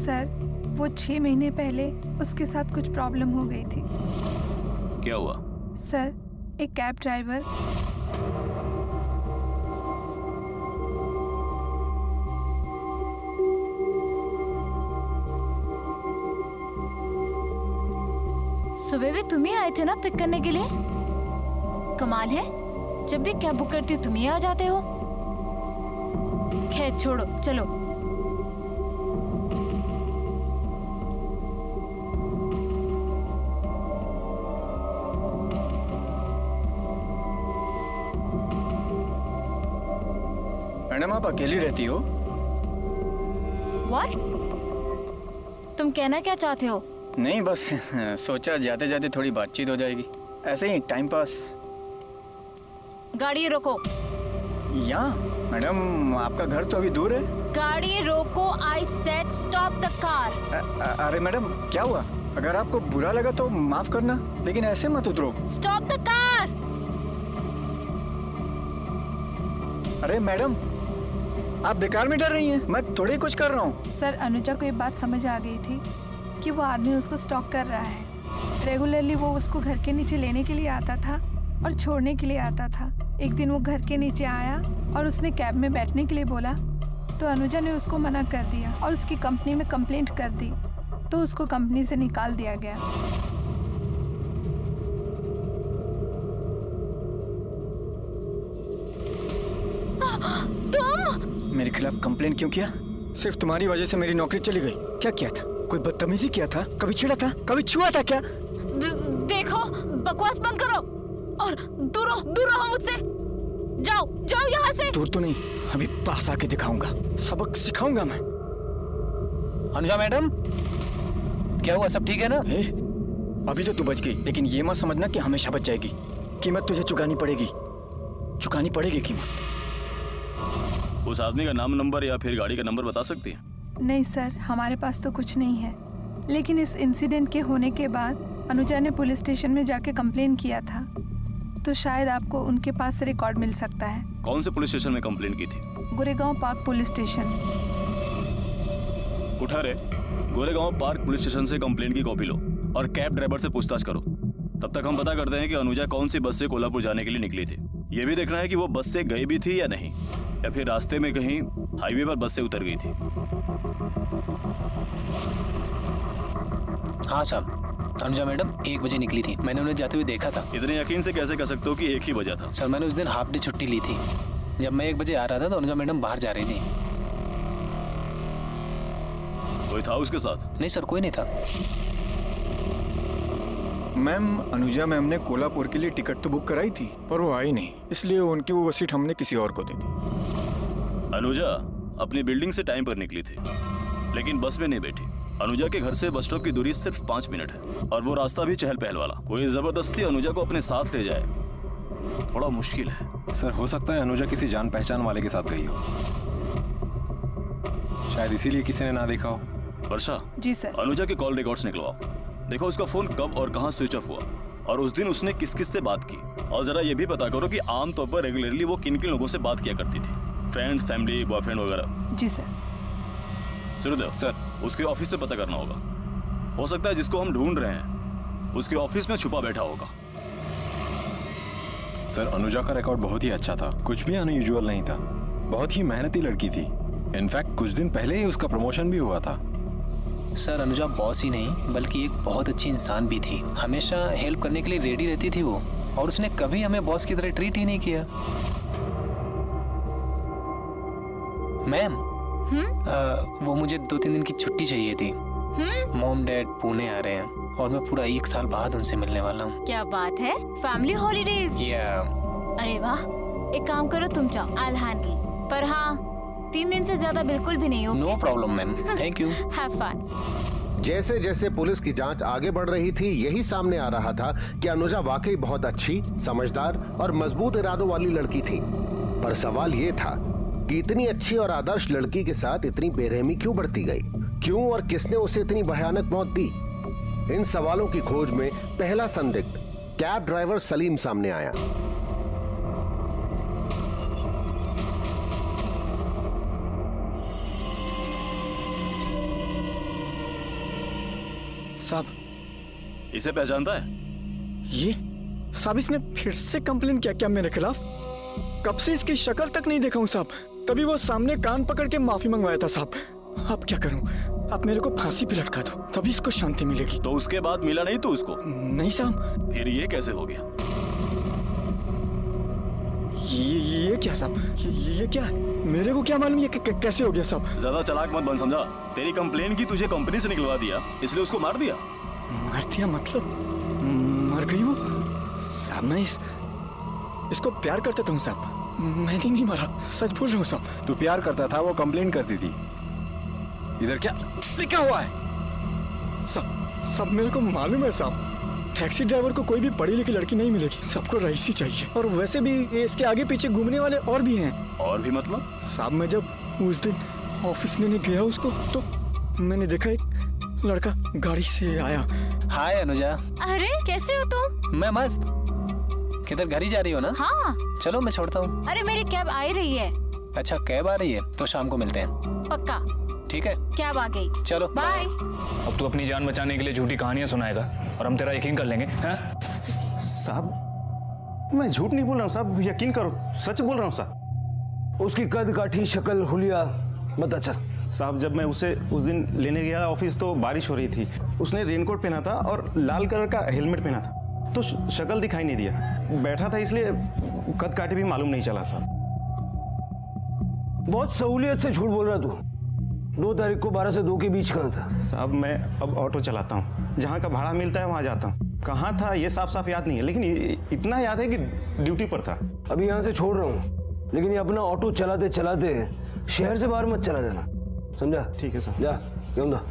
Sir, वो 6 महीने पहले उसके साथ कुछ प्रॉब्लम हो गई थी। क्या हुआ? सर, एक कैब ड्राइवर सुबह भी तुम ही आए थे ना पिक करने के लिए? कमाल है, जब भी कैब बुक करती हो तुम ही आ जाते हो। खैर छोड़ो, चलो। मैडम, आप अकेली रहती हो? व्हाट? तुम कहना क्या चाहते हो? नहीं, बस सोचा जाते जाते थोड़ी बातचीत हो जाएगी, ऐसे ही टाइम पास। गाड़ी रोको। यहाँ? मैडम, आपका घर तो अभी दूर है। गाड़ी रोको, I said stop the car. अरे मैडम, क्या हुआ? अगर आपको बुरा लगा तो माफ करना, लेकिन ऐसे मत उतरो। Stop the car. अरे मैडम, आप बेकार में डर रही हैं, मैं थोड़ी कुछ कर रहा हूँ। सर, अनुजा को ये बात समझ आ गई थी कि वो आदमी उसको स्टॉक कर रहा है। रेगुलरली वो उसको घर के नीचे लेने के लिए आता था और छोड़ने के लिए आता था। एक दिन वो घर के नीचे आया और उसने कैब में बैठने के लिए बोला, तो अनुजा ने उसको मना कर दिया और उसकी कंपनी में कंप्लेंट कर दी, तो उसको कंपनी से निकाल दिया गया। तुम मेरे खिलाफ कंप्लेंट क्यों किया? सिर्फ तुम्हारी वजह से मेरी नौकरी चली गई। क्या किया था? कोई बदतमीजी किया था? कभी छेड़ा था? कभी छुआ था क्या? देखो, बकवास बंद करो और दूर रहो मुझसे। जाओ जाओ यहाँ से। दूर तो नहीं, अभी पास आके दिखाऊंगा, सबक सिखाऊंगा मैं। अनुजा मैडम, क्या हुआ? सब ठीक है ना? अभी तो तू बच गई, लेकिन ये मत समझना कि हमेशा बच जाएगी। कीमत तुझे चुकानी पड़ेगी कीमत। उस आदमी का नाम, नंबर या फिर गाड़ी का नंबर बता सकती है? नहीं सर, हमारे पास तो कुछ नहीं है, लेकिन इस इंसिडेंट के होने के बाद अनुजा ने पुलिस स्टेशन में जाके कंप्लेन किया था, तो शायद आपको उनके पास से रिकॉर्ड मिल सकता है। कौन से पुलिस स्टेशन में कंप्लेंट की थी? Goregaon park police station. उठा रे, गोरेगांव पार्क पुलिस स्टेशन से कंप्लेंट की कॉपी लो और कैब ड्राइवर से पूछताछ करो। तब तक हम पता करते हैं कि अनुजा कौन सी बस से कोल्हापुर जाने के लिए निकली थी। ये भी देखना है कि वो बस से गई भी थी या नहीं, या फिर रास्ते में कहीं हाईवे पर बस से उतर गई थी। हाँ साहब, अनुजा मैडम 1 बजे निकली थी, मैंने उन्हें जाते हुए देखा था। इतने यकीन से कैसे कह सकते हो कि एक ही बजा था? सर, मैंने उस दिन हाफ डे छुट्टी ली थी। जब मैं 1 बजे आ रहा था तो अनुजा मैडम बाहर जा रही थी। कोई था उसके साथ? नहीं सर, कोई नहीं था। मैम, अनुजा मैम ने कोल्हापुर के लिए टिकट तो बुक कराई थी, पर वो आई नहीं, इसलिए उनकी वो सीट हमने किसी और को दे दी। अनुजा अपनी बिल्डिंग से टाइम पर निकली थी, लेकिन बस में नहीं बैठी। अनुजा के घर से बस स्टॉप की दूरी सिर्फ 5 मिनट है और वो रास्ता भी चहल पहल वाला। कोई जबरदस्ती अनुजा को अपने साथ ले जाए, थोड़ा मुश्किल है। सर, हो सकता है अनुजा किसी जान पहचान वाले के साथ गई हो, शायद इसीलिए किसी ने ना देखा हो। वर्षा। जी सर। अनुजा के कॉल रिकॉर्ड्स निकलवाओ, देखो उसका फोन कब और कहां स्विच ऑफ हुआ और उस दिन उसने किस किस से बात की। और जरा ये भी पता करो कि आमतौर पर रेगुलरली वो किन किन लोगों से बात किया करती थी, फ्रेंड्स, फैमिली, बॉयफ्रेंड वगैरह। जी सर। सूर्यदेव सर, उसके ऑफिस से पता करना होगा। हो सकता है जिसको हम ढूंढ रहे हैं उसके ऑफिस में छुपा बैठा होगा। सर, अनुजा का रिकॉर्ड बहुत ही अच्छा था, कुछ भी अनयूजुअल नहीं था। बहुत ही मेहनती लड़की थी। इनफैक्ट कुछ दिन पहले ही उसका प्रमोशन भी हुआ था। सर, अनुजा बॉस ही नहीं बल्कि एक बहुत अच्छी इंसान भी थी। हमेशा हेल्प करने के लिए रेडी रहती थी वो, और उसने कभी हमें बॉस की तरह ट्रीट ही नहीं किया। मैम, वो मुझे 2-3 दिन की छुट्टी चाहिए थी। मॉम डैड पुणे आ रहे हैं और मैं पूरा 1 साल बाद उनसे मिलने वाला हूँ। क्या बात है, फैमिली हॉलीडेज। अरे वाह, एक काम करो, तुम जाओ, आई विल हैंडल। पर हाँ, 3 दिन से ज्यादा बिल्कुल भी नहीं हो। No problem ma'am, thank you. Have fun. जैसे जैसे पुलिस की जांच आगे बढ़ रही थी, यही सामने आ रहा था कि अनुजा वाकई बहुत अच्छी, समझदार और मजबूत इरादों वाली लड़की थी। पर सवाल ये था कि इतनी अच्छी और आदर्श लड़की के साथ इतनी बेरहमी क्यों बढ़ती गई? क्यों और किसने उसे इतनी भयानक मौत दी? इन सवालों की खोज में पहला संदिग्ध कैब ड्राइवर सलीम सामने आया। साहब, इसे पहचानता है? ये साहब इसने फिर से कंप्लेन किया क्या मेरे खिलाफ? कब से इसकी शक्ल तक नहीं देखा हूँ साहब। तभी वो सामने कान पकड़ के माफी मंगवाया था साहब। अब क्या करूँ? आप मेरे को फांसी पे लटका दो, तभी इसको शांति मिलेगी। तो उसके बाद मिला नहीं तू उसको? नहीं साहब। फिर ये कैसे हो गया? ये क्या साहब? ये क्या है? मेरे को क्या मालूम ये कैसे हो गया साहब? ज्यादा चालाक मत बन, समझा? तेरी कंप्लेन की तुझे कंपनी से निकलवा दिया, इसलिए उसको मार दिया। मार दिया मतलब? मर गई वो? साहब मैं इसको प्यार करता था साहब। मैंने नहीं मारा, सच बोल रहा हूँ साहब। तू प्यार करता था, वो कंप्लेन करती थी। इधर क्या लिखा हुआ है? सब मेरे को मालूम है साहब। टैक्सी ड्राइवर को कोई भी पढ़ी लिखी लड़की नहीं मिलेगी, सबको रईसी चाहिए। और वैसे भी इसके आगे पीछे घूमने वाले और भी हैं। और भी मतलब? साहब मैं जब उस दिन ऑफिस लेने गया उसको, तो मैंने देखा एक लड़का गाड़ी से आया। हाय अनुजा। अरे कैसे हो तुम? मैं मस्त। किधर, घर ही जा रही हो ना? हाँ। चलो मैं छोड़ता हूँ। अरे मेरी कैब आ ही रही है। अच्छा कैब आ रही है, तो शाम को मिलते हैं। पक्का। ठीक है, कैब आ गई। चलो बाय। अब तू अपनी जान बचाने के लिए झूठी कहानियां सुनाएगा और हम तेरा यकीन कर लेंगे, हैं? साहब मैं झूठ नहीं बोल रहा हूँ साहब, यकीन करो, सच बोल रहा हूँ साहब। उसकी कद काठी, शक्ल, हुलिया बता चल। साहब जब मैं उसे उस दिन लेने गया ऑफिस तो बारिश हो रही थी। उसने रेनकोट पहना था और लाल कलर का हेलमेट पहना था, तो शक्ल दिखाई नहीं दिया। बैठा था इसलिए कद काठी भी मालूम नहीं चला साहब। बहुत सहूलियत से झूठ बोल रहा तू। 2 तारीख को 12 से 2 के बीच कहाँ था? साहब मैं अब ऑटो चलाता हूँ, जहाँ का भाड़ा मिलता है वहाँ जाता हूँ। कहाँ था ये साफ साफ याद नहीं है, लेकिन इतना याद है कि ड्यूटी पर था। अभी यहाँ से छोड़ रहा हूँ, लेकिन ये अपना ऑटो चलाते चलाते शहर से बाहर मत चला जाना, समझा? ठीक है साहब। जा क्यों दा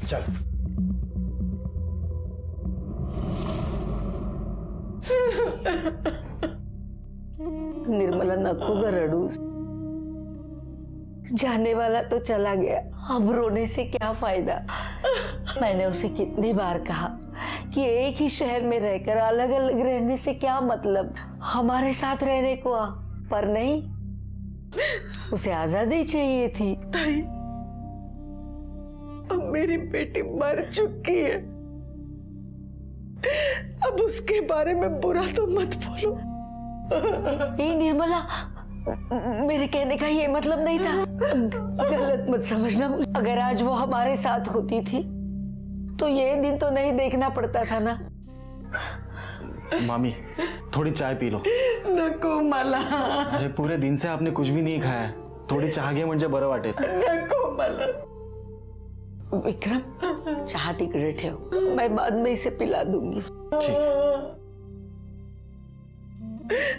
चल। निर्मला नको ग रडू, जाने वाला तो चला गया, अब रोने से क्या फायदा। मैंने उसे कितनी बार कहा कि एक ही शहर में रहकर अलग अलग रहने से क्या मतलब, हमारे साथ रहने को आ, पर नहीं, उसे आजादी चाहिए थी। ताई, अब मेरी बेटी मर चुकी है, अब उसके बारे में बुरा तो मत बोलो। नहीं निर्मला, मेरे कहने का ये मतलब नहीं था, गलत मत समझना। अगर आज वो हमारे साथ होती थी तो ये दिन तो नहीं देखना पड़ता था ना। मामी थोड़ी चाय पी लो। नको मला, अरे पूरे दिन से आपने कुछ भी नहीं खाया है, थोड़ी चहा घे म्हणजे बरं वाटेल। नको मला। विक्रम चाह तिकडे ठेव, मैं बाद में इसे पिला दूंगी। ठीक।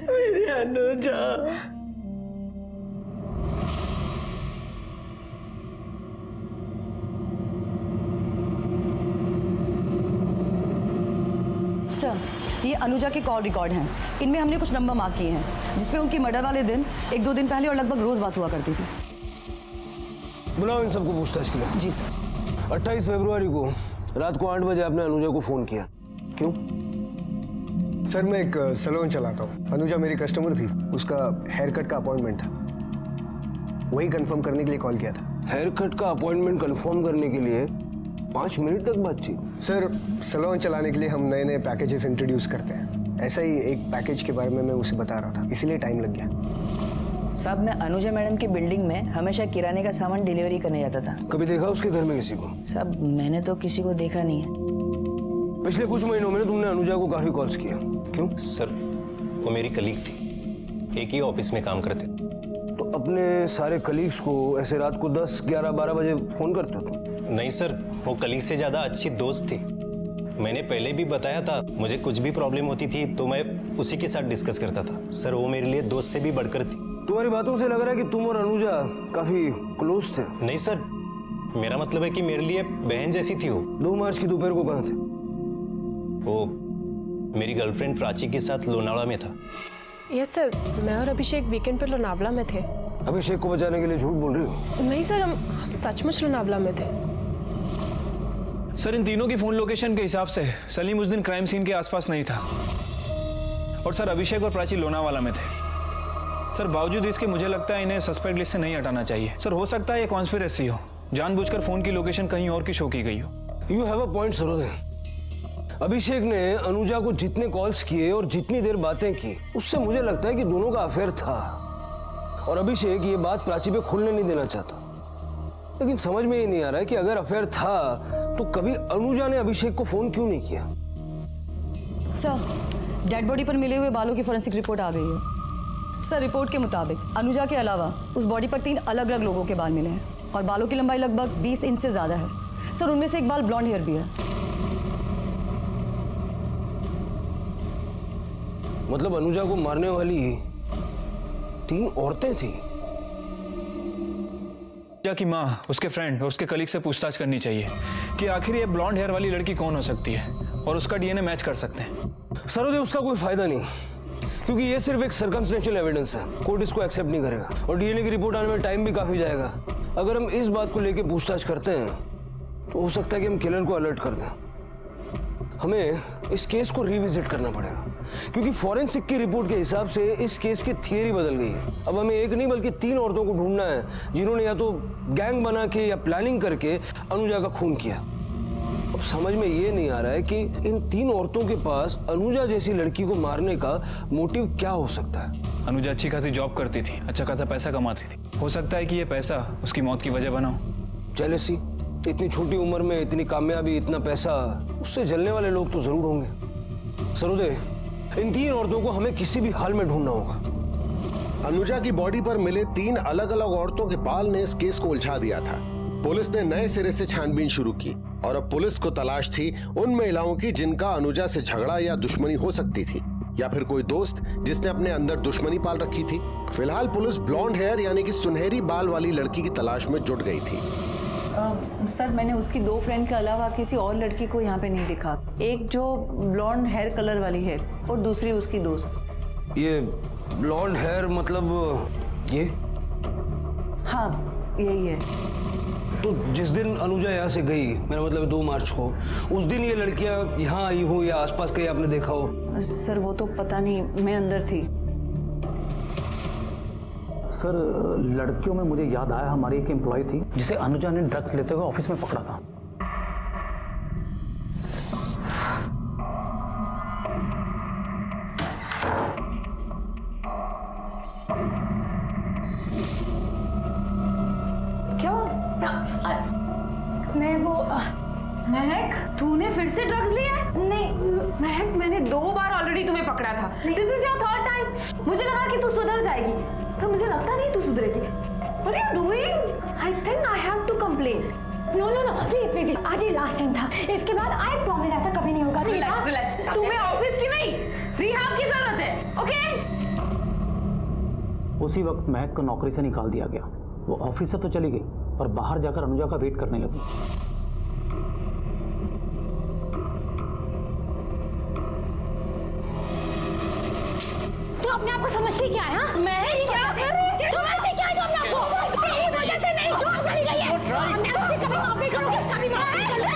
मेरी अनुजा। सर, ये अनुजा के कॉल रिकॉर्ड हैं। इनमें हमने कुछ नंबर मार्क किए हैं जिसमें उनकी मर्डर वाले दिन 1-2 दिन पहले और लगभग रोज बात हुआ करती थी। बुलाओ इन सबको पूछताछ के लिए। जी सर। 28 फरवरी को रात को 8 बजे आपने अनुजा को फोन किया, क्यों? सर मैं एक सैलून चलाता हूँ, अनुजा मेरी कस्टमर थी, उसका हेयर कट का अपॉइंटमेंट था, वही कंफर्म करने के लिए कॉल किया था। हेयर कट का अपॉइंटमेंट कंफर्म करने के लिए 5 मिनट तक बातचीत? सर सैलून चलाने के लिए हम नए नए पैकेजेस इंट्रोड्यूस करते हैं, ऐसा ही एक पैकेज के बारे में मैं उसे बता रहा था, इसीलिए टाइम लग गया। साहब मैं अनुजा मैडम की बिल्डिंग में हमेशा किराने का सामान डिलीवरी करने जाता था। कभी देखा उसके घर में किसी को? साहब मैंने तो किसी को देखा नहीं है। पिछले कुछ महीनों में तुमने अनुजा को काफी कॉल्स किया, क्यों? सर वो मेरी कलीग थी, एक ही ऑफिस में काम करते। तो अपने सारे कलीग्स को ऐसे रात को 10, 11, 12 बजे फोन करते हो तुम? नहीं सर, वो कलीग से ज्यादा अच्छी दोस्त थी। मैंने पहले भी बताया था, मुझे कुछ भी प्रॉब्लम होती थी तो मैं उसी के साथ डिस्कस करता था। सर वो मेरे लिए दोस्त से भी बढ़कर थी। तुम्हारी बातों से लग रहा है कि तुम और अनुजा काफी क्लोज थे। नहीं सर, मेरा मतलब है कि मेरे लिए बहन जैसी थी वो। 2 मार्च की दोपहर को कहाँ थे? वो मेरी गर्लफ्रेंड प्राची के साथ लोनावला में था। यस सर, मैं और अभिषेक वीकेंड पर लोनावला में थे। अभिषेक को बचाने के लिए झूठ बोल रही हो? नहीं सर, हम सचमुच लोनावला में थे। सर इन तीनों की फोन लोकेशन के हिसाब से सलीम उस दिन क्राइम सीन के आसपास नहीं था, और सर अभिषेक और प्राची लोनावाला में थे। सर बावजूद इसके मुझे लगता है इन्हें सस्पेक्ट लिस्ट से नहीं हटाना चाहिए। सर हो सकता है ये कॉन्स्पिरेसी हो, जानबूझकर फोन की लोकेशन कहीं और की शो की गई हो। You have a point Sarode, Abhishek ने अनुजा को जितने कॉल्स किए और जितनी देर बातें की, उससे मुझे लगता है कि दोनों का अफेयर था। और अभिषेक ये बात प्राची पे खुलने नहीं देना चाहता। लेकिन समझ में ये नहीं आ रहा है कि अगर अफेयर था तो कभी अनुजा ने अभिषेक को फोन क्यों नहीं किया। सर, डेड बॉडी पर मिले हुए बालों की फोरेंसिक रिपोर्ट आ गई है। सर, रिपोर्ट के मुताबिक अनुजा के अलावा उस बॉडी पर 3 अलग अलग लोगों के बाल मिले हैं और बालों की लंबाई लगभग 20 इंच से ज्यादा है। सर, उनमें से एक बाल ब्लॉन्ड हेयर भी है। मतलब अनुजा को मारने वाली 3 औरतें थी। अनुजा की माँ, उसके फ्रेंड और उसके कलीग से पूछताछ करनी चाहिए कि आखिर ये ब्लॉन्ड हेयर वाली लड़की कौन हो सकती है और उसका डीएनए मैच कर सकते हैं। सरोदे, उसका कोई फायदा नहीं, क्योंकि ये सिर्फ एक सर्कमस्टेंशियल एविडेंस है। कोर्ट इसको एक्सेप्ट नहीं करेगा और डीएनए की रिपोर्ट आने में टाइम भी काफी जाएगा। अगर हम इस बात को लेकर पूछताछ करते हैं तो हो सकता है कि हम किलर को अलर्ट कर दें। हमें इस केस को रिविजिट करना पड़ेगा, क्योंकि फॉरेंसिक की रिपोर्ट के हिसाब से इस केस की थियरी बदल गई है। अब हमें एक नहीं बल्कि 3 औरतों को ढूंढना है जिन्होंने या तो गैंग बना के या प्लानिंग करके अनुजा का खून किया। अब समझ में ये नहीं आ रहा है कि इन 3 औरतों के पास अनुजा जैसी लड़की को मारने का मोटिव क्या हो सकता है। अनुजा अच्छी खासी जॉब करती थी, अच्छा खासा पैसा कमाती थी। हो सकता है कि ये पैसा उसकी मौत की वजह बना हो। जेलसी, इतनी छोटी उम्र में इतनी कामयाबी, इतना पैसा, उससे जलने वाले लोग तो जरूर होंगे। सरोदे, इन 3 औरतों को हमें किसी भी हाल में ढूंढना होगा। अनुजा की बॉडी पर मिले 3 अलग अलग औरतों के बाल ने इस केस को उलझा दिया था। पुलिस ने नए सिरे से छानबीन शुरू की और अब पुलिस को तलाश थी उन महिलाओं की जिनका अनुजा से झगड़ा या दुश्मनी हो सकती थी, या फिर कोई दोस्त जिसने अपने अंदर दुश्मनी पाल रखी थी। फिलहाल पुलिस ब्लॉन्ड हेयर यानी कि सुनहरी बाल वाली लड़की की तलाश में जुट गई थी। सर, मैंने उसकी 2 फ्रेंड के अलावा किसी और लड़की को यहाँ पे नहीं दिखा। एक जो ब्लॉन्ड हेयर कलर वाली है और दूसरी उसकी दोस्त। ये ब्लॉन्ड हेयर मतलब ये? हाँ, यही है। तो जिस दिन अनुजा यहाँ से गई, मेरा मतलब 2 मार्च को, उस दिन ये लड़कियाँ यहाँ आई हो या आसपास कहीं आपने देखा हो? सर, वो तो पता नहीं, मैं अंदर थी। सर, लड़कियों में मुझे याद आया, हमारी एक एम्प्लॉय थी जिसे अनुजा ने ड्रग्स लेते हुए ऑफिस में पकड़ा था। क्या? मैं वो महक, तूने फिर से ड्रग्स लिया है? नहीं महक, मैंने 2 बार ऑलरेडी तुम्हें पकड़ा था। This is your 3rd time. मुझे लगा कि तू सुधर जाएगी, पर मुझे लगता नहीं तू सुधरेगी। What are you doing? I think I have to complain. No, please, please. आज ही लास्ट टाइम था। इसके बाद I promise ऐसा कभी नहीं होगा। Relax. तुम्हें ऑफिस की नहीं, रिहाब की जरूरत है, ओके? उसी वक्त महक को नौकरी से निकाल दिया गया। वो ऑफिस से तो चली गई, पर बाहर जाकर अनुजा का वेट करने लगी। तो अपने आप को समझती क्या है? हाँ? मैं क्या कर रही हूँ? समझती क्या है तो अपने आप को? तेरी वजह से मेरी जॉब चली गई है। मैं तुझे कभी माफ नहीं करूँगी, कभी माफ नहीं करूँगी।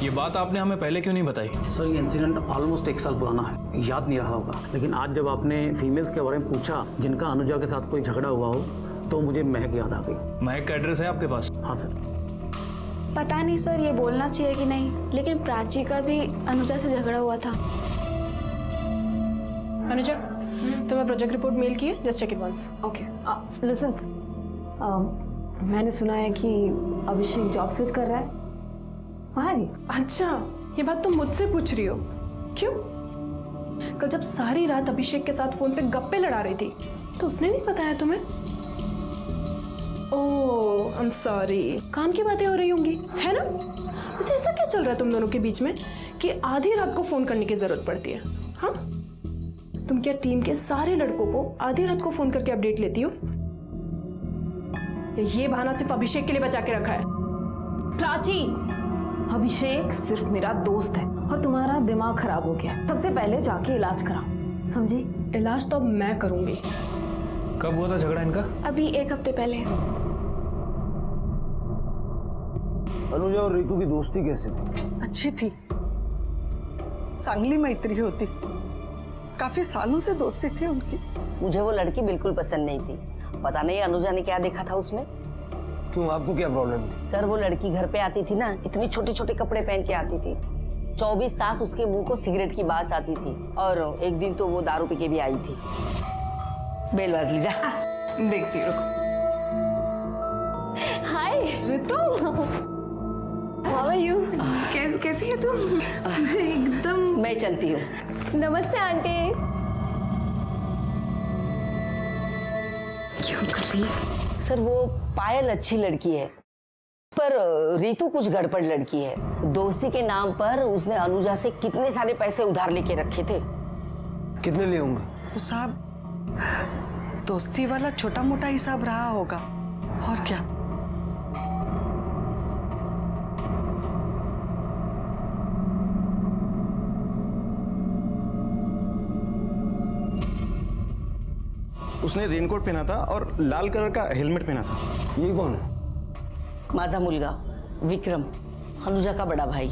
ये बात आपने हमें पहले क्यों नहीं बताई? सर, ये इंसिडेंट ऑलमोस्ट 1 साल पुराना है, याद नहीं रहा होगा। लेकिन आज जब आपने फीमेल्स के बारे में पूछा जिनका अनुजा के साथ कोई झगड़ा हुआ हो, तो मुझे महक याद आ गई। महक का एड्रेस है आपके पास? हाँ सर। पता नहीं सर, ये बोलना चाहिए कि नहीं, लेकिन प्राची का भी अनुजा से झगड़ा हुआ था। अनुजा, तुम्हें प्रोजेक्ट रिपोर्ट मेल की है? Just check it once. Okay. Listen, मैंने सुना है कि अभिषेक जॉब स्विच कर रहा है। हाँ जी। अच्छा, ये बात तुम मुझसे पूछ रही हो? क्यों? कल जब सारी रात अभिषेक के साथ फोन पे गप्पे लड़ा रही थी, तो उसने नहीं बताया तुम्हें? ओह, आई एम सॉरी। काम की बातें हो रही होंगी, है ना? अच्छा, ऐसा क्या चल रहा है तुम दोनों के बीच में कि आधी रात को फोन करने की जरूरत पड़ती है? हाँ, तुम क्या टीम के सारे लड़कों को आधी रात को फोन करके अपडेट लेती हो? ये बहाना सिर्फ अभिषेक के लिए बचा के रखा है? प्राची, अभिषेक सिर्फ मेरा दोस्त है और तुम्हारा दिमाग खराब हो गया। सबसे पहले जाके इलाज कराओ, समझी? इलाज तो अब मैं करूंगी। कब हुआ था झगड़ा इनका? अभी 1 हफ्ते पहले। अनुजा और रितु की दोस्ती कैसी थी? अच्छी थी, चांगली मैत्री होती। काफी सालों से दोस्ती थी उनकी। मुझे वो लड़की बिल्कुल पसंद नहीं थी। पता नहीं अनुजा ने क्या देखा था उसमें। क्यों, आपको क्या प्रॉब्लम थी? सर वो लड़की घर पे आती थी ना, इतनी छोटे छोटे कपड़े पहन के आती थी। 24 तास उसके मुंह को सिगरेट की बास आती थी, और एक दिन तो वो दारू पी के भी आई थी। बेल बाज लीजा। देखती हूँ। हाय ऋतु, हाउ आर यू? कैसी है तुम? एकदम। मैं चलती हूँ। नमस्ते आंटी। क्यों कर रही है? सर वो पायल अच्छी लड़की है, पर रीतू कुछ गड़बड़ लड़की है। दोस्ती के नाम पर उसने अनुजा से कितने सारे पैसे उधार लेके रखे थे। कितने लिए होंगे? साहब दोस्ती वाला छोटा मोटा हिसाब रहा होगा, और क्या। उसने रेनकोट पहना था और लाल कलर का हेलमेट पहना था। ये कौन है? माझा मुलगा विक्रम, अनुजा का बड़ा भाई।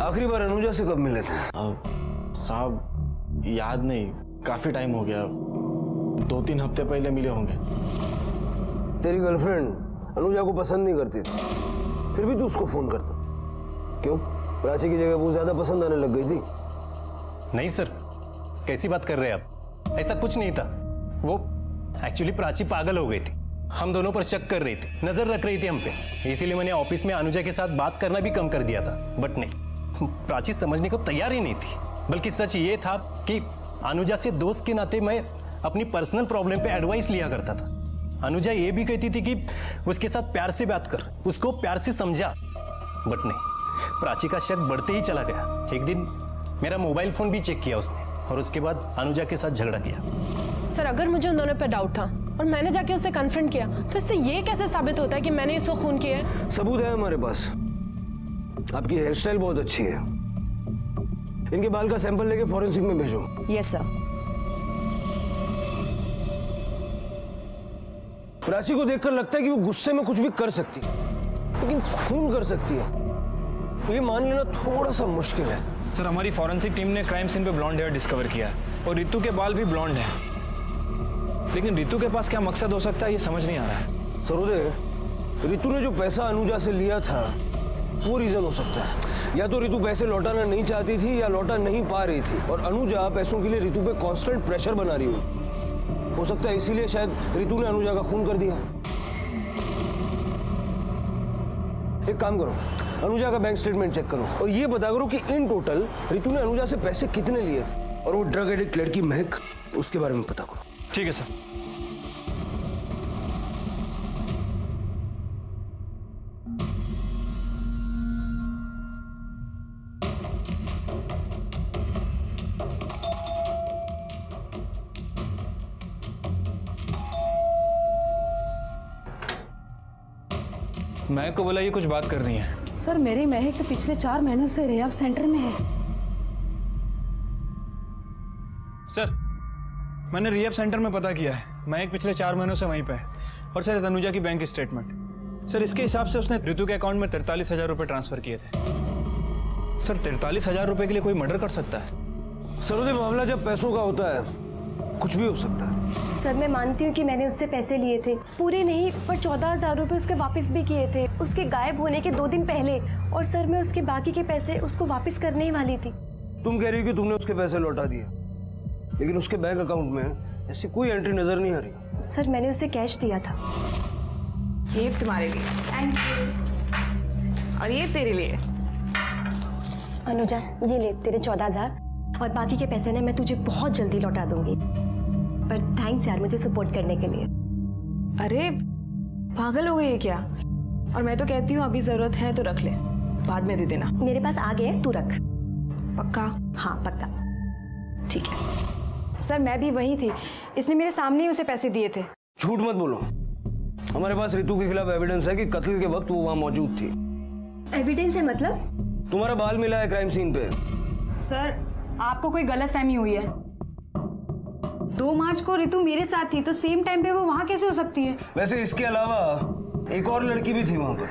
आखिरी बार अनुजा से कब मिले थे? साहब याद नहीं, काफी टाइम हो गया, 2-3 हफ्ते पहले मिले होंगे। तेरी गर्लफ्रेंड अनुजा को पसंद नहीं करती थी, फिर भी तू उसको फोन करता क्यों? प्राची की जगह वो ज्यादा पसंद आने लग गई थी? नहीं सर, कैसी बात कर रहे हैं आप? ऐसा कुछ नहीं था। वो एक्चुअली प्राची पागल हो गई थी, हम दोनों पर शक कर रही थी, नजर रख रही थी हम पे। इसीलिए मैंने ऑफिस में अनुजा के साथ बात करना भी कम कर दिया था। बट नहीं, प्राची समझने को तैयार ही नहीं थी। बल्कि सच ये था कि अनुजा से दोस्त के नाते मैं अपनी पर्सनल प्रॉब्लम पे एडवाइस लिया करता था। अनुजा ये भी कहती थी कि उसके साथ प्यार से बात कर, उसको प्यार से समझा। बट नहीं, प्राची का शक बढ़ते ही चला गया। एक दिन मेरा मोबाइल फोन भी चेक किया उसने, और उसके बाद अनुजा के साथ झगड़ा किया। सर अगर मुझे उन दोनों पर डाउट था और मैंने जाके उसे कन्फ्रंट किया, तो इससे ये कैसे साबित होता है कि मैंने इसको खून किया है? सबूत है हमारे पास। आपकी हेयर स्टाइल बहुत अच्छी है। इनके बाल का सैंपल लेके फॉरेंसिक में भेजो। Yes sir. प्राची को देखकर लगता है कि वो गुस्से में कुछ भी कर सकती है, लेकिन खून कर सकती है तो ये मान लेना थोड़ा सा मुश्किल है। सर हमारी फॉरेंसिक टीम ने क्राइम सीन पे ब्लॉन्ड हेयर डिस्कवर किया है, और रितु के बाल भी ब्लॉन्ड हैं। लेकिन रितु के पास क्या मकसद हो सकता है ये समझ नहीं आ रहा है। सरोदे, रितु ने जो पैसा अनुजा से लिया था वो रीजन हो सकता है। या तो रितु पैसे लौटाना नहीं चाहती थी या लौटा नहीं पा रही थी, और अनुजा पैसों के लिए रितु पे कांस्टेंट प्रेशर बना रही हो सकता है इसीलिए शायद रितु ने अनुजा का खून कर दिया। एक काम करो, अनुजा का बैंक स्टेटमेंट चेक करो और ये पता करो कि इन टोटल रितु ने अनुजा से पैसे कितने लिए थे, और वो ड्रग एडिक्ट लड़की महक, उसके बारे में पता करो। ठीक है सर। महक को बोला ये कुछ बात कर रही है। सर मेरी महक तो पिछले 4 महीनों से रिहैब सेंटर में है। सर मैंने रिहैब सेंटर में पता किया है, महक पिछले 4 महीनों से वहीं पे है। और सर तनुजा की बैंक स्टेटमेंट, सर इसके हिसाब से उसने ऋतु के अकाउंट में 43,000 रुपए ट्रांसफर किए थे। सर 43,000 रुपए के लिए कोई मर्डर कर सकता है? सरोदे, मामला जब पैसों का होता है कुछ भी हो सकता है। सर मैं मानती हूँ कि मैंने उससे पैसे लिए थे, पूरे नहीं पर 14,000 रुपए उसके वापस भी किए थे उसके गायब होने के 2 दिन पहले। और सर मैं उसके बाकी के पैसे उसको वापस करने ही वाली थी। तुम कह रही हो कि तुमने उसके पैसे लौटा दिए, लेकिन उसके बैंक अकाउंट में ऐसी कोई एंट्री नजर नहीं आ रही। सर मैंने उसे कैश दिया था। ये तुम्हारे लिए, थैंक यू। और ये तेरे लिए। अनुजा ये ले तेरे 14,000, और बाकी के पैसे ना मैं तुझे बहुत जल्दी लौटा दूंगी। पर थैंक्स यार मुझे सपोर्ट करने के लिए। अरे पागल हो गई है क्या? और मैं तो कहती हूँ अभी जरूरत है तो रख ले, बाद में दे देना। मेरे पास आ गए, तू रख। पक्का? हाँ पक्का। ठीक है। सर मैं भी वही थी, इसने मेरे सामने ही उसे पैसे दिए थे। झूठ मत बोलो, हमारे पास रितु के खिलाफ एविडेंस है कि कत्ल के वक्त वो वहां मौजूद थी। एविडेंस है मतलब? तुम्हारा बाल मिला है क्राइम सीन पे। सर आपको कोई गलतफहमी हुई है। 2 मार्च को रितु मेरे साथ थी, तो सेम टाइम पे वो वहां कैसे हो सकती है? वैसे इसके अलावा एक और लड़की भी थी वहां पर।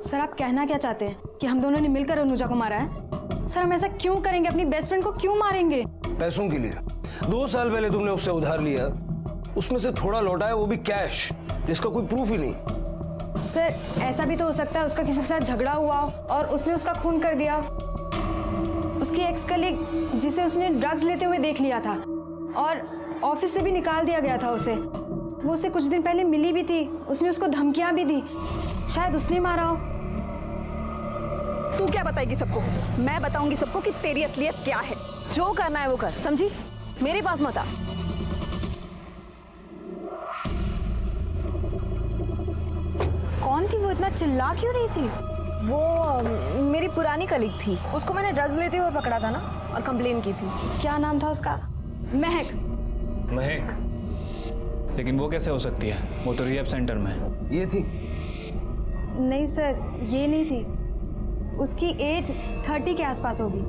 सर आप कहना क्या चाहते हैं कि हम दोनों ने मिलकर अनुजा को मारा है? सर हम ऐसा क्यों करेंगे? अपनी बेस्ट फ्रेंड को क्यों मारेंगे? पैसों के लिए। 2 साल पहले तुमने उससे उधार लिया, उसमें से थोड़ा लौटा है, वो भी कैश, जिसका कोई प्रूफ ही नहीं। सर ऐसा भी तो हो सकता है उसका किसी के साथ झगड़ा हुआ और उसने उसका खून कर दिया। उसकी एक्स कलीग जिसे उसने ड्रग्स लेते हुए देख लिया था और ऑफिस से भी निकाल दिया गया था उसे। वो उससे कुछ दिन पहले मिली भी थी, उसने उसको धमकियां भी दी, शायद उसने मारा हो। तू क्या बताएगी सबको? मैं बताऊंगी सबको कि तेरी असलियत क्या है। जो करना है वो कर, समझी? मेरे पास मत आ। कौन थी वो? इतना चिल्ला क्यों रही थी? वो मेरी पुरानी कलीग थी, उसको मैंने ड्रग्स लेते हुए पकड़ा था ना और कंप्लेन की थी। क्या नाम था उसका? महक। महक? लेकिन वो कैसे हो सकती है? वो तो रिहैब सेंटर में है। ये थी? नहीं सर, ये नहीं थी। उसकी एज 30 के आसपास होगी।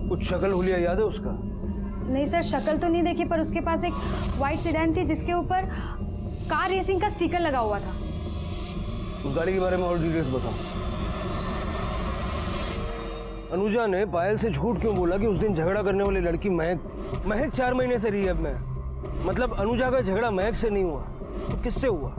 कुछ शक्ल हुलिया याद है उसका? नहीं सर, शक्ल तो नहीं देखी, पर उसके पास एक व्हाइट सेडान थी जिसके ऊपर कार रेसिंग का स्टिकर लगा हुआ था। उस गाड़ी के बारे में और डिटेल्स बताओ। अनुजा ने पायल से झूठ क्यों बोला कि उस दिन झगड़ा करने वाली लड़की महक 4 महीने से रिहैब में है? मतलब अनुजा का झगड़ा महक से नहीं हुआ तो किससे हुआ?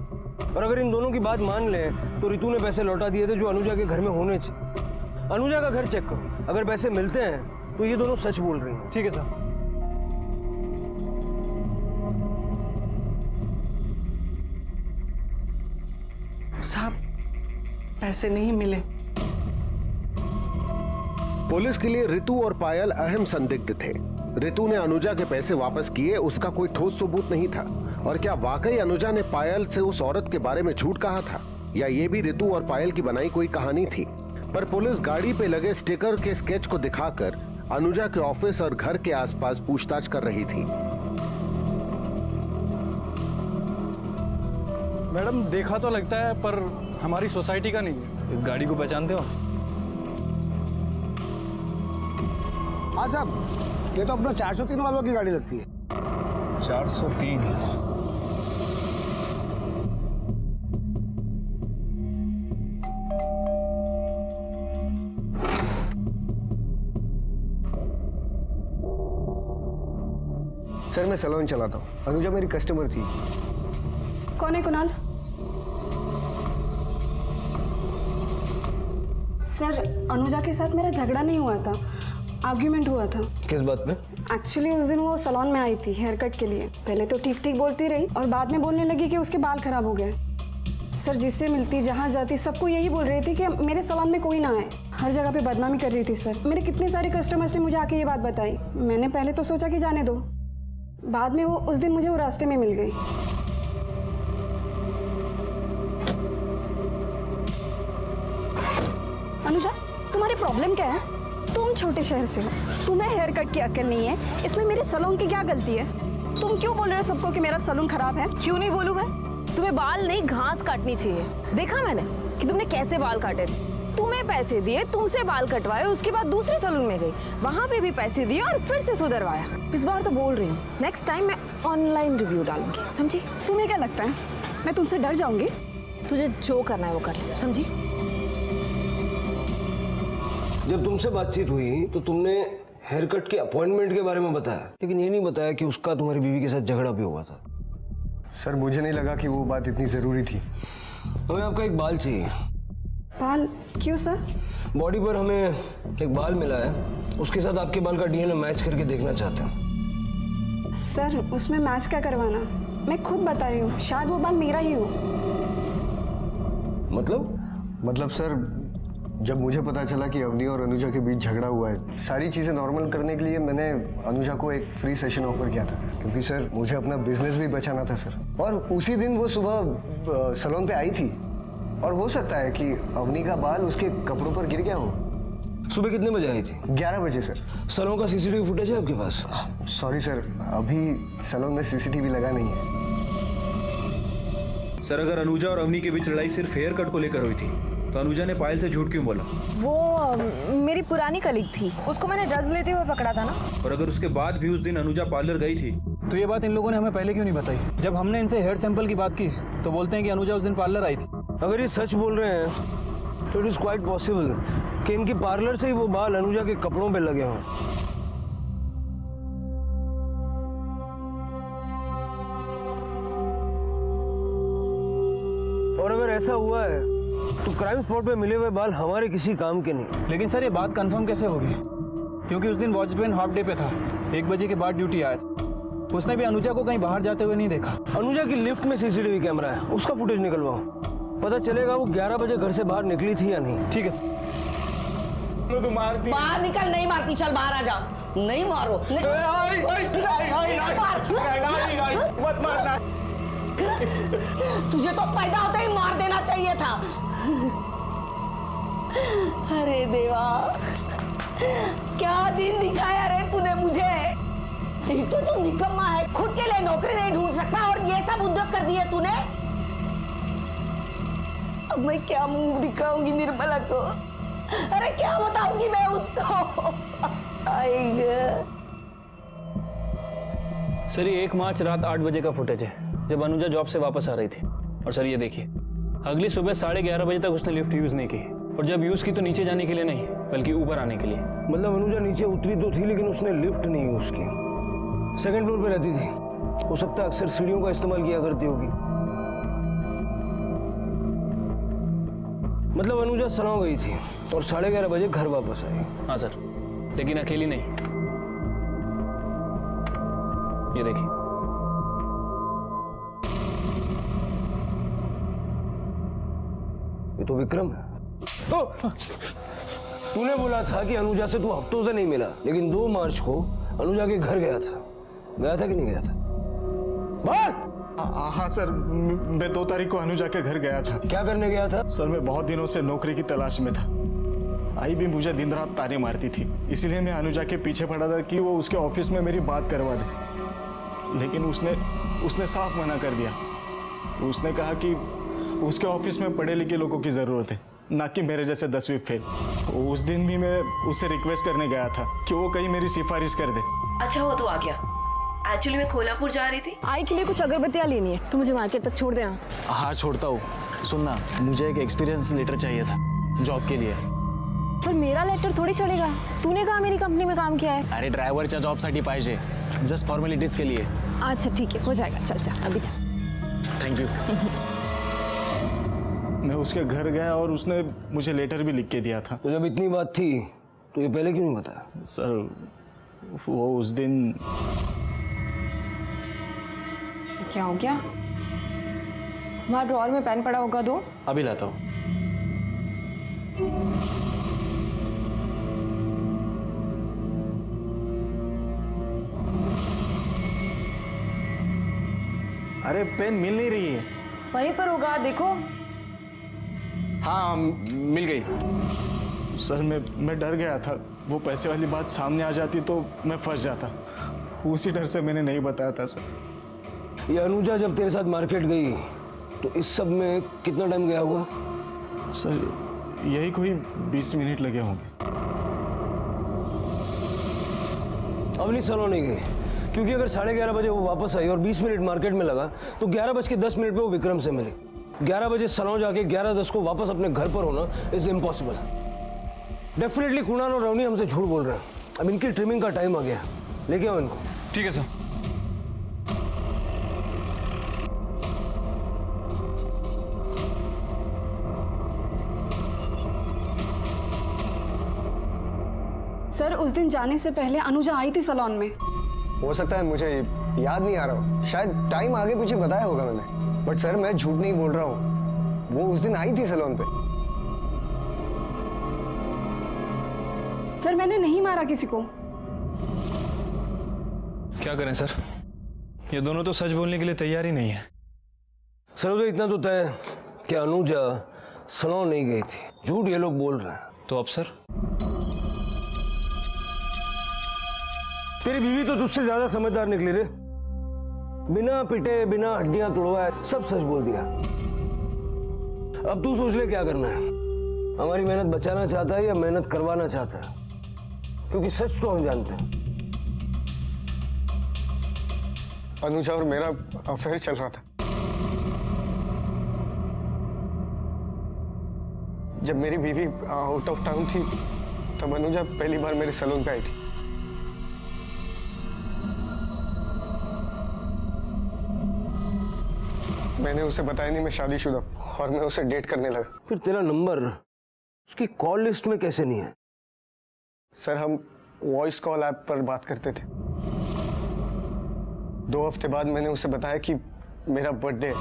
और अगर इन दोनों की बात मान ले तो रितु ने पैसे लौटा दिए थे जो अनुजा के घर में होने चाहिए। अनुजा का घर चेक करो, अगर पैसे मिलते हैं तो ये दोनों सच बोल रही हैं। ठीक है सर। साहब पैसे नहीं मिले। पुलिस के लिए रितु और पायल अहम संदिग्ध थे। रितु ने अनुजा के पैसे वापस किए, उसका कोई ठोस सबूत नहीं था। और क्या वाकई अनुजा ने पायल से उस औरत के बारे में झूठ कहा था, या ये भी रितु और पायल की बनाई कोई कहानी थी? पर पुलिस गाड़ी पे लगे स्टिकर के स्केच को दिखाकर अनुजा के ऑफिस और घर के आसपास पूछताछ कर रही थी। मैडम देखा तो लगता है पर हमारी सोसाइटी का नहीं है। इस गाड़ी को पहचानते हो? हाँ साहब, ये तो अपना 403 वालों की गाड़ी लगती है। 403? सर मैं सैलून चलाता हूँ, अनुजा मेरी कस्टमर थी। कौन है कुणाल? सर अनुजा के साथ मेरा झगड़ा नहीं हुआ था, आर्ग्यूमेंट हुआ था। किस बात में? एक्चुअली उस दिन वो सैलून में आई थी हेयर कट के लिए। पहले तो ठीक ठीक बोलती रही और बाद में बोलने लगी कि उसके बाल खराब हो गए। सर जिससे मिलती जहाँ जाती सबको यही बोल रही थी कि मेरे सैलून में कोई ना आए। हर जगह पे बदनामी कर रही थी सर। मेरे कितने सारे कस्टमर्स ने मुझे आके ये बात बताई। मैंने पहले तो सोचा कि जाने दो, बाद में वो उस दिन मुझे वो रास्ते में मिल गई। अनुजा तुम्हारी प्रॉब्लम क्या है? तुम छोटे शहर से हो, तुम्हें हेयर कट की अक्ल नहीं है, इसमें मेरे सैलून की क्या गलती है? तुम क्यों बोल रहे हो सबको कि मेरा सैलून खराब है? क्यों नहीं बोलूं मैं? तुम्हें बाल नहीं घास काटनी चाहिए। देखा मैंने कि तुमने कैसे बाल काटे थे। तुम्हें पैसे दिए, तुमसे बाल कटवाए, उसके बाद दूसरे सैलून में गई, वहां पे भी पैसे दिए और फिर से सुधरवाया। इस बार तो बोल रही हूँ, नेक्स्ट टाइम मैं ऑनलाइन रिव्यू डालूंगी, समझी? तुम्हें क्या लगता है मैं तुमसे डर जाऊंगी? तुझे जो करना है वो कर ले, समझी? जब तुमसे बातचीत हुई तो तुमने हेयर कट के अपॉइंटमेंट के बारे में बताया, लेकिन ये नहीं बताया कि उसका तुम्हारी बीवी के साथ झगड़ा भी हुआ था। सर मुझे नहीं लगा कि वो बात इतनी जरूरी थी। हमें आपका एक बाल चाहिए। बाल? क्यों सर? बॉडी पर हमें एक बाल मिला है, उसके साथ आपके बाल का डीएनए मैच करके देखना चाहते हैं। सर उसमें मैच क्या करवाना? मैं खुद बता रही हूँ, शायद वो बाल मेरा ही हो। मतलब सर जब मुझे पता चला कि अवनी और अनुजा के बीच झगड़ा हुआ है, सारी चीज़ें नॉर्मल करने के लिए मैंने अनुजा को एक फ्री सेशन ऑफर किया था, क्योंकि सर मुझे अपना बिजनेस भी बचाना था सर। और उसी दिन वो सुबह सैलून पे आई थी और हो सकता है कि अवनी का बाल उसके कपड़ों पर गिर गया हो। सुबह कितने बजे आई थी? 11 बजे सर। सैलून का सीसीटीवी फुटेज है आपके पास? सॉरी सर, अभी सैलून में सीसीटीवी लगा नहीं है। सर अगर अनुजा और अवनी के बीच लड़ाई सिर्फ हेयर कट को लेकर हुई थी तो अनुजा ने पायल से झूठ क्यों बोला? वो मेरी पुरानी कलीग थी, उसको मैंने ड्रग्स लेते हुए पकड़ा था ना। और अगर उसके बाद भी उस दिन अनुजा पार्लर गई थी तो ये बात इन लोगों ने हमें पहले क्यों नहीं बताई? जब हमने इनसे हेयर सैंपल की बात की तो बोलते हैं कि अनुजा उस दिन पार्लर आई थी। अगर ये सच बोल रहे हैं तो इट इज क्वाइट पॉसिबल कि इनकी पार्लर से ही वो बाल अनुजा के कपड़ों पे लगे हों। और अगर ऐसा हुआ है तो क्राइम स्पॉट पे मिले हुए बाल हमारे किसी काम के नहीं। लेकिन सर ये बात कंफर्म कैसे होगी? क्योंकि उस दिन वॉचमैन हाफ डे पे था, 1 बजे के बाद ड्यूटी आया था। उसने भी अनुजा को कहीं बाहर जाते हुए नहीं देखा। अनुजा की लिफ्ट में सीसीटीवी कैमरा है, उसका फुटेज निकलवाओ, पता चलेगा वो 11 बजे घर से बाहर निकली थी या नहीं। ठीक है सर। तू मारती बाहर निकल, नहीं मारती, चल बाहर आ जा। नहीं मारो, मत मारना। तुझे तो पैदा होते ही मार देना चाहिए था। अरे देवा, क्या दिन दिखाया रे तूने मुझे। एक तो तू निकम्मा है, खुद के लिए नौकरी नहीं ढूंढ सकता और ये सब उद्योग कर दिए तूने। अब मैं क्या मुंह दिखाऊंगी निर्मला को? अरे क्या बताऊंगी मैं उसको? सर ये 1 मार्च रात 8 बजे का फुटेज है, जब अनुजा जॉब से वापस आ रही थी। और सर ये देखिए, अगली सुबह 11:30 बजे तक उसने लिफ्ट यूज नहीं की, और जब यूज की तो नीचे जाने के लिए नहीं बल्कि ऊपर आने के लिए। मतलब अनुजा नीचे उतरी तो थी लेकिन उसने लिफ्ट नहीं यूज की, सेकंड फ्लोर पे रहती थी। हो सकता है अक्सर सीढ़ियों का इस्तेमाल किया करती होगी। मतलब अनुजा सनाव गई थी और 11:30 बजे घर वापस आई। हाँ सर, लेकिन अकेली नहीं। ये देखिए, ये तो विक्रम है। तूने बोला था कि अनुजा से तू हफ्तों से नहीं मिला, लेकिन 2 मार्च को अनुजा के घर गया था कि नहीं गया था? हाँ सर, मैं 2 तारीख को अनुजा के घर गया था। क्या करने गया था? सर मैं बहुत दिनों से नौकरी की तलाश में था। आई भी मुझे दिन रात ताने मारती थी, इसलिए मैं अनुजा के पीछे पड़ा था कि वो उसके ऑफिस में मेरी बात करवा दे। लेकिन उसने साफ मना कर दिया। उसने कहा कि उसके ऑफिस में पढ़े लिखे लोगों की ज़रूरत है, ना कि मेरे जैसे 10वीं फेल। उस दिन भी मैं उससे रिक्वेस्ट करने गया था कि वो कहीं मेरी सिफारिश कर दे। अच्छा वो तो आ गया। एक्चुअली मैं कोल्हापुर जा रही थी, आई के लिए कुछ अगरबत्तियाँ लेनी है, तो मुझे मार्केट तक छोड़ दे। हाँ छोड़ता हूँ। सुनना, मुझे एक एक्सपीरियंस लेटर चाहिए था जॉब के लिए। पर मेरा लेटर थोड़ी चलेगा, तूने कहा मेरी कंपनी में काम किया है। अरे ड्रायव्हरच्या जॉबसाठी पाहिजे, जस्ट फॉर्मॅलिटीज के लिए। अच्छा ठीक है, हो जाएगा, चल जा अभी जा। Thank you. मैं उसके घर गया और उसने मुझे लेटर भी लिख के दिया था। तो जब इतनी बात थी तो ये पहले क्यों नहीं बताया? सर वो उस दिन क्या हो गया? वहाँ ड्रॉअर में पेन पड़ा होगा, दो। अभी लाता हूँ। अरे पेन मिल नहीं रही है। वहीं पर होगा, देखो। हाँ मिल गई। सर मैं डर गया था, वो पैसे वाली बात सामने आ जाती तो मैं फंस जाता। उसी डर से मैंने नहीं बताया था सर। ये अनुजा जब तेरे साथ मार्केट गई तो इस सब में कितना टाइम गया होगा? सर यही कोई 20 मिनट लगे होंगे। अवनी सलो नहीं गई, क्योंकि अगर 11:30 बजे वो वापस आई और 20 मिनट मार्केट में लगा तो 11:10 पे वो विक्रम से मिली। 11 बजे सनाव जाके 11:10 को वापस अपने घर पर होना इज इम्पॉसिबल। डेफिनेटली कुणाल और रवनी हमसे झूठ बोल रहे हैं। अब इनकी ट्रिमिंग का टाइम आ गया, लेके आओ इनको। ठीक है सर। सर उस दिन जाने से पहले अनुजा आई थी सैलून में। हो सकता है, मुझे याद नहीं आ रहा, शायद टाइम आगे पीछे बताया होगा मैंने। बट सर मैं झूठ नहीं बोल रहा हूँ, वो उस दिन आई थी सैलून पे। सर मैंने नहीं मारा किसी को। क्या करें सर, ये दोनों तो सच बोलने के लिए तैयार ही नहीं है। सर तो इतना तो तय कि अनुजा सैलून नहीं गई थी, झूठ ये लोग बोल रहे हैं। तो अब सर? तेरी बीवी तो तुझसे ज्यादा समझदार निकली रे। बिना पिटे, बिना हड्डियां तोड़वाए सब सच बोल दिया। अब तू सोच ले क्या करना है। हमारी मेहनत बचाना चाहता है या मेहनत करवाना चाहता है? क्योंकि सच तो हम जानते हैं। अनुजा और मेरा अफेयर चल रहा था। जब मेरी बीवी आउट ऑफ टाउन थी तब अनुजा पहली बार मेरे सैलून पे आई थी। मैंने उसे बताया नहीं मैं शादीशुदा और मैं उसे डेट करने लगा। फिर तेरा नंबर उसकी कॉल लिस्ट में कैसे नहीं है? सर हम वॉइस कॉल ऐप पर बात करते थे। 2 हफ्ते बाद मैंने उसे बताया कि मेरा बर्थडे है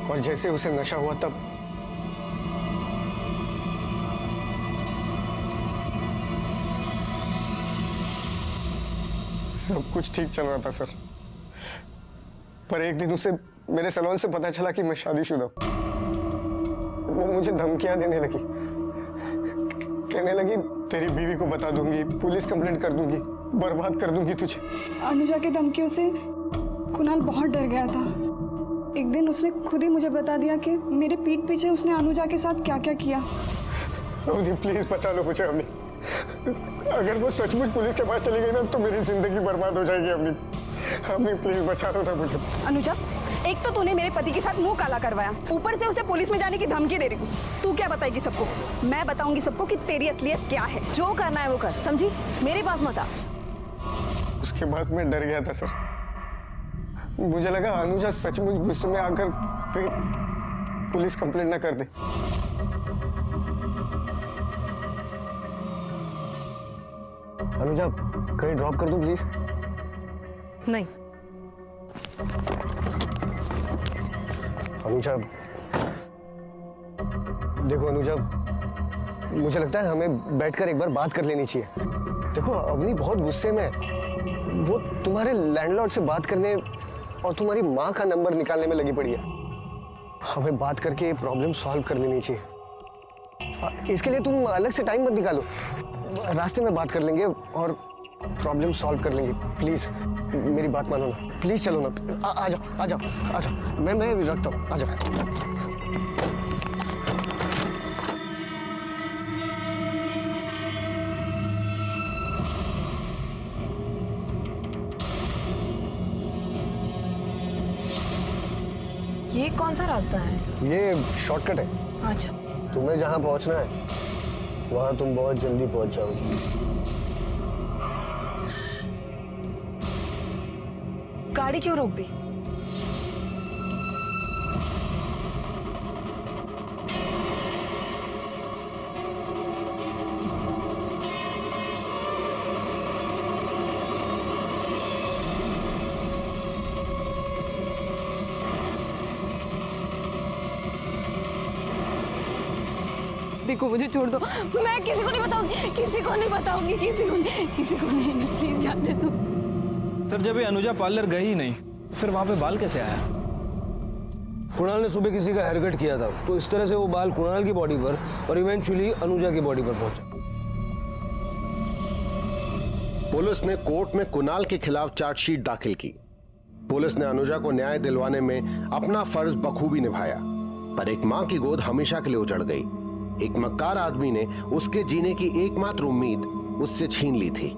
और जैसे उसे नशा हुआ तब सब कुछ ठीक चल रहा था सर, पर एक दिन उसे मेरे सैलून से पता चला कि मैं शादीशुदा हूं। वो मुझे धमकियां देने लगी, कहने लगी तेरी बीवी को बता दूंगी, पुलिस कंप्लेंट कर दूंगी, बर्बाद कर दूंगी तुझे। अनुजा की धमकियों से कुणाल बहुत डर गया था। एक दिन उसने खुद ही मुझे बता दिया कि मेरे पीठ पीछे उसने अनुजा के साथ क्या क्या किया। अवनी प्लीज बचा लो मुझे अवनी, अगर वो सचमुच पुलिस के पास चली गई ना तो मेरी जिंदगी बर्बाद हो जाएगी। अवनी अवनी प्लीज बचा लो ना मुझे। अनुजा, एक तो तूने मेरे पति के साथ मुंह काला करवाया, ऊपर से उसे पुलिस में जाने की धमकी दे रही हूँ। तू क्या बताएगी सबको? मैं बताऊंगी सबको कि तेरी असलियत क्या है। जो करना है वो कर, समझी? मेरे पास मत आ। उसके बाद मैं डर गया था सर, मुझे लगा अनुजा सचमुच गुस्से में आकर कहीं पुलिस कंप्लेंट ना कर दे। अनुजा कहीं ड्रॉप कर दूं प्लीज? नहीं। अनुजा देखो अनुजा, मुझे लगता है हमें बैठकर एक बार बात कर लेनी चाहिए। देखो अवनी बहुत गुस्से में है, वो तुम्हारे लैंडलॉर्ड से बात करने और तुम्हारी माँ का नंबर निकालने में लगी पड़ी है। हमें बात करके ये प्रॉब्लम सॉल्व कर लेनी चाहिए। इसके लिए तुम अलग से टाइम मत निकालो, रास्ते में बात कर लेंगे और प्रॉब्लम सॉल्व कर लेंगे। प्लीज मेरी बात मानो ना, प्लीज चलो ना। आ जाओ आ जाओ आ जाओ, मैं भी रखता हूँ, आ जाओ। ये कौन सा रास्ता है? ये शॉर्टकट है। अच्छा। तुम्हें जहां पहुंचना है वहां तुम बहुत जल्दी पहुंच जाओगी। गाड़ी क्यों रोक दी? देखो मुझे छोड़ दो, मैं किसी को नहीं बताऊंगी, किसी को नहीं बताऊंगी, किसी को नहीं, प्लीज जाने दो। सर जब ये अनुजा पार्लर गई ही नहीं, फिर वहां पे बाल कैसे आया? कुणाल ने सुबह किसी का हेयर कट किया था, तो इस तरह से वो बाल कुणाल की बॉडी पर और इवेंचुअली अनुजा की बॉडी पर पहुंचा। पुलिस ने कोर्ट में कुणाल के खिलाफ चार्जशीट दाखिल की। पुलिस ने अनुजा को न्याय दिलवाने में अपना फर्ज बखूबी निभाया, पर एक मां की गोद हमेशा के लिए उजड़ गई। एक मक्कार आदमी ने उसके जीने की एकमात्र उम्मीद उससे छीन ली थी।